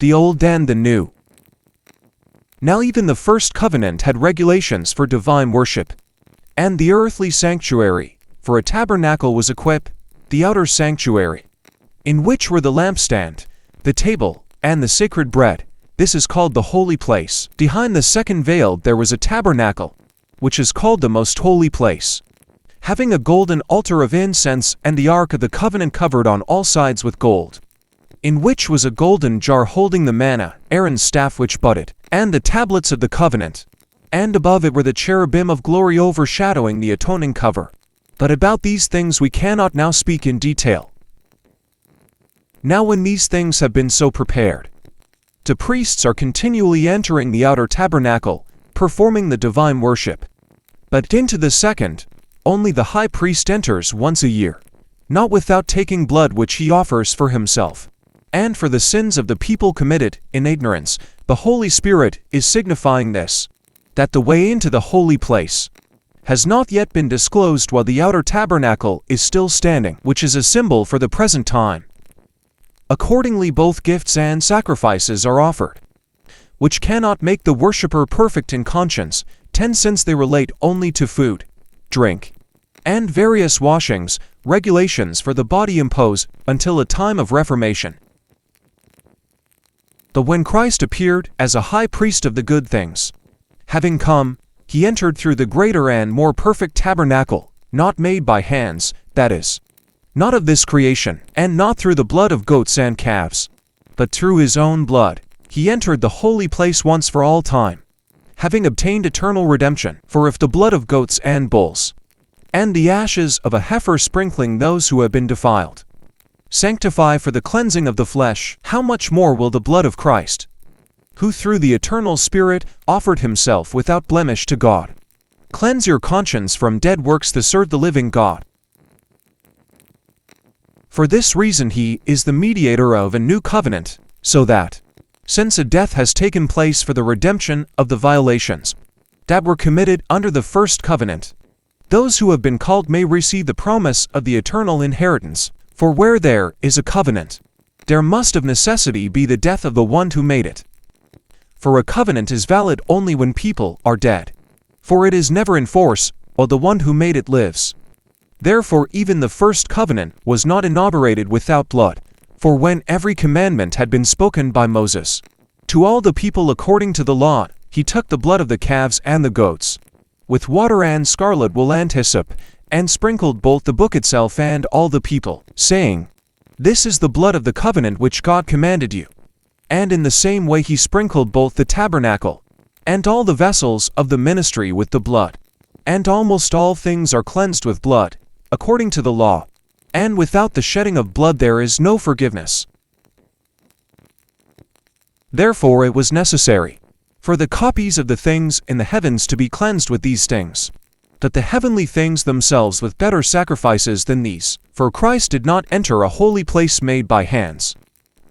the old and the new. Now even the first covenant had regulations for divine worship, and the earthly sanctuary, for a tabernacle was equipped, the outer sanctuary, in which were the lampstand, the table, and the sacred bread. This is called the holy place. Behind the second veil there was a tabernacle, which is called the most holy place, having a golden altar of incense and the ark of the covenant covered on all sides with gold, in which was a golden jar holding the manna, Aaron's staff which budded, and the tablets of the covenant, and above it were the cherubim of glory overshadowing the atoning cover. But about these things we cannot now speak in detail. Now when these things have been so prepared, the priests are continually entering the outer tabernacle, performing the divine worship. But into the second, only the high priest enters once a year, not without taking blood which he offers for himself, and for the sins of the people committed in ignorance. The Holy Spirit is signifying this, that the way into the holy place has not yet been disclosed while the outer tabernacle is still standing, which is a symbol for the present time. Accordingly both gifts and sacrifices are offered, which cannot make the worshipper perfect in conscience, since they relate only to food, drink, and various washings, regulations for the body imposed until a time of reformation. But when Christ appeared as a high priest of the good things, having come, he entered through the greater and more perfect tabernacle, not made by hands, that is, not of this creation, and not through the blood of goats and calves, but through his own blood. He entered the holy place once for all time, having obtained eternal redemption. For if the blood of goats and bulls, and the ashes of a heifer sprinkling those who have been defiled, sanctify for the cleansing of the flesh, how much more will the blood of Christ, who through the eternal Spirit offered himself without blemish to God, cleanse your conscience from dead works to serve the living God? For this reason he is the mediator of a new covenant, so that, since a death has taken place for the redemption of the violations that were committed under the first covenant, those who have been called may receive the promise of the eternal inheritance. For where there is a covenant, there must of necessity be the death of the one who made it. For a covenant is valid only when people are dead, for it is never in force while the one who made it lives. Therefore even the first covenant was not inaugurated without blood, for when every commandment had been spoken by Moses to all the people according to the law, he took the blood of the calves and the goats, with water and scarlet wool and hyssop, and sprinkled both the book itself and all the people, saying, "This is the blood of the covenant which God commanded you." And in the same way he sprinkled both the tabernacle and all the vessels of the ministry with the blood. And almost all things are cleansed with blood, according to the law, and without the shedding of blood there is no forgiveness. Therefore it was necessary for the copies of the things in the heavens to be cleansed with these things, that the heavenly things themselves with better sacrifices than these. For Christ did not enter a holy place made by hands,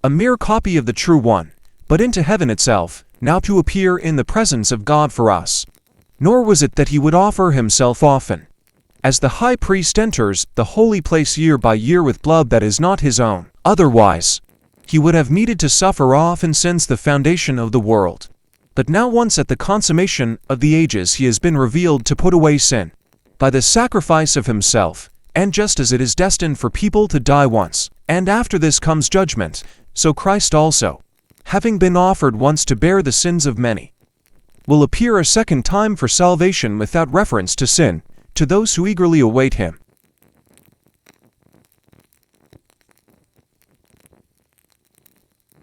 a mere copy of the true one, but into heaven itself, now to appear in the presence of God for us. Nor was it that he would offer himself often, as the high priest enters the holy place year by year with blood that is not his own. Otherwise, he would have needed to suffer often since the foundation of the world. But now once at the consummation of the ages he has been revealed to put away sin, by the sacrifice of himself, and just as it is destined for people to die once, and after this comes judgment, so Christ also, having been offered once to bear the sins of many, will appear a second time for salvation without reference to sin, to those who eagerly await him.